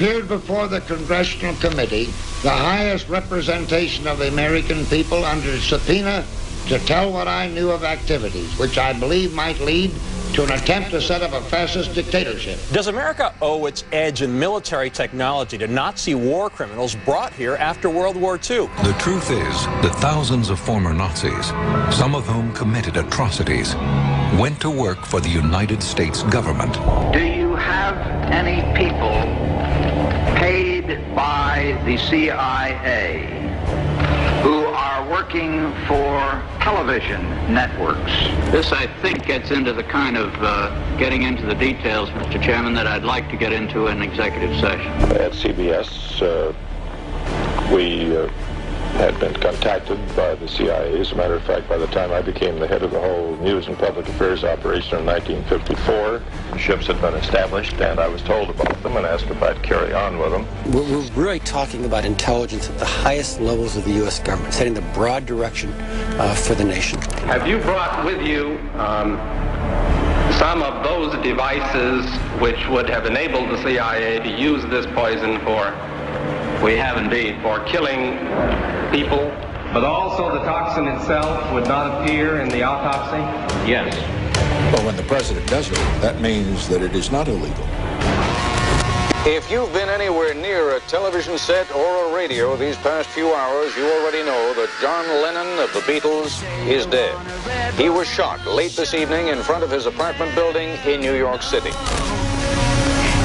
appeared before the Congressional Committee, the highest representation of the American people, under subpoena to tell what I knew of activities which I believe might lead to an attempt to set up a fascist dictatorship. Does America owe its edge in military technology to Nazi war criminals brought here after World War II? The truth is that thousands of former Nazis, some of whom committed atrocities, went to work for the United States government. Do you have any people paid by the CIA who are working for television networks? This, I think, gets into the kind of getting into the details, Mr. Chairman, that I'd like to get into in executive session. At CBS, we had been contacted by the CIA. As a matter of fact, by the time I became the head of the whole news and public affairs operation in 1954, ships had been established, and I was told about them and asked if I'd carry on with them. We're really talking about intelligence at the highest levels of the U.S. government, setting the broad direction for the nation. Have you brought with you some of those devices which would have enabled the CIA to use this poison for? We have indeed. For killing people? But also the toxin itself would not appear in the autopsy? Yes. Well, when the president does it, that means that it is not illegal. If you've been anywhere near a television set or a radio these past few hours, you already know that John Lennon of the Beatles is dead. He was shot late this evening in front of his apartment building in New York City.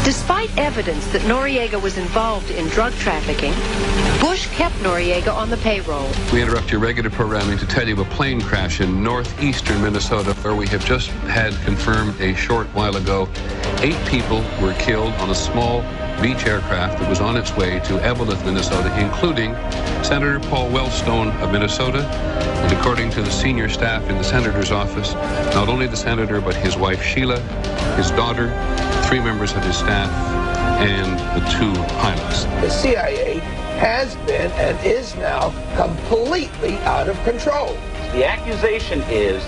Despite evidence that Noriega was involved in drug trafficking, Bush kept Noriega on the payroll. We interrupt your regular programming to tell you of a plane crash in northeastern Minnesota, where we have just had confirmed a short while ago 8 people were killed on a small beach aircraft that was on its way to Eveleth, Minnesota, including Senator Paul Wellstone of Minnesota. And according to the senior staff in the senator's office, not only the senator, but his wife Sheila, his daughter, 3 members of his staff, and the 2 pilots. The CIA has been and is now completely out of control. The accusation is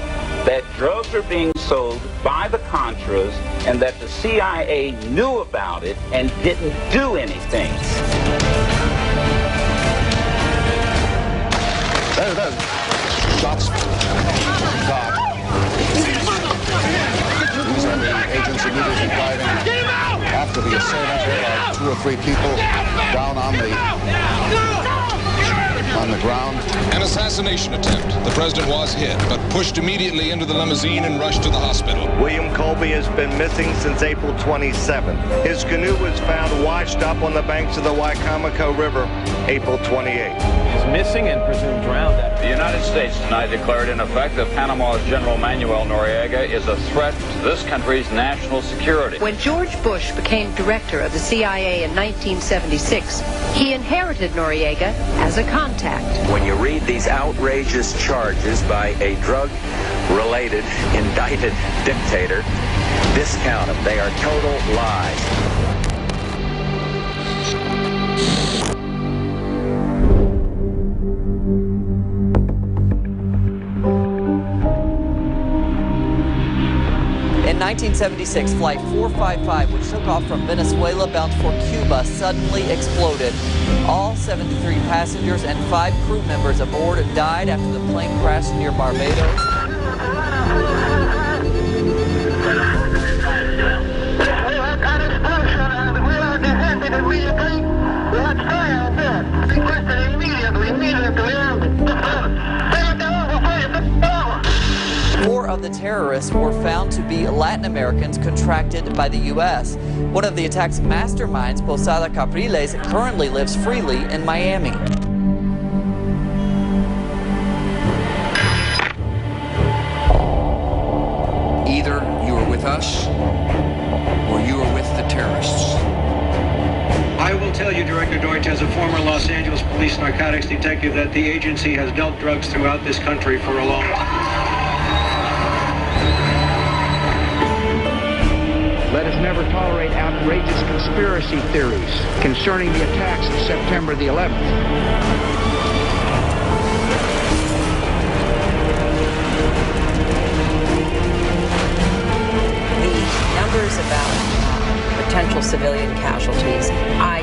that drugs are being sold by the Contras and that the CIA knew about it and didn't do anything. Shots. God. These are the agents immediately driving after the assailant. There are 2 or 3 people down on the ground. An assassination attempt. The president was hit, but pushed immediately into the limousine and rushed to the hospital. William Colby has been missing since April 27th. His canoe was found washed up on the banks of the Wicomico River April 28th. He's missing and presumed drowned. The United States tonight declared in effect that Panama's General Manuel Noriega is a threat to this country's national security. When George Bush became director of the CIA in 1976, he inherited Noriega as a contact. When you read these outrageous charges by a drug-related, indicted dictator, discount them. They are total lies. In 1976, Flight 455, which took off from Venezuela bound for Cuba, suddenly exploded. All 73 passengers and 5 crew members aboard died after the plane crashed near Barbados. Four of the terrorists were found to be Latin Americans contracted by the U.S. One of the attack's masterminds, Posada Capriles, currently lives freely in Miami. Either you are with us or you are with the terrorists. I will tell you, Director Deutsch, as a former Los Angeles police narcotics detective, that the agency has dealt drugs throughout this country for a long time. Let us never tolerate outrageous conspiracy theories concerning the attacks of September the 11th. The numbers about potential civilian casualties, I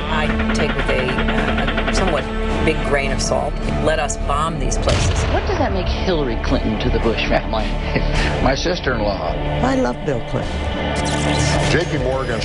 big grain of salt. Let us bomb these places. What does that make Hillary Clinton to the Bush family? My sister-in-law. I love Bill Clinton. J.P. Morgan.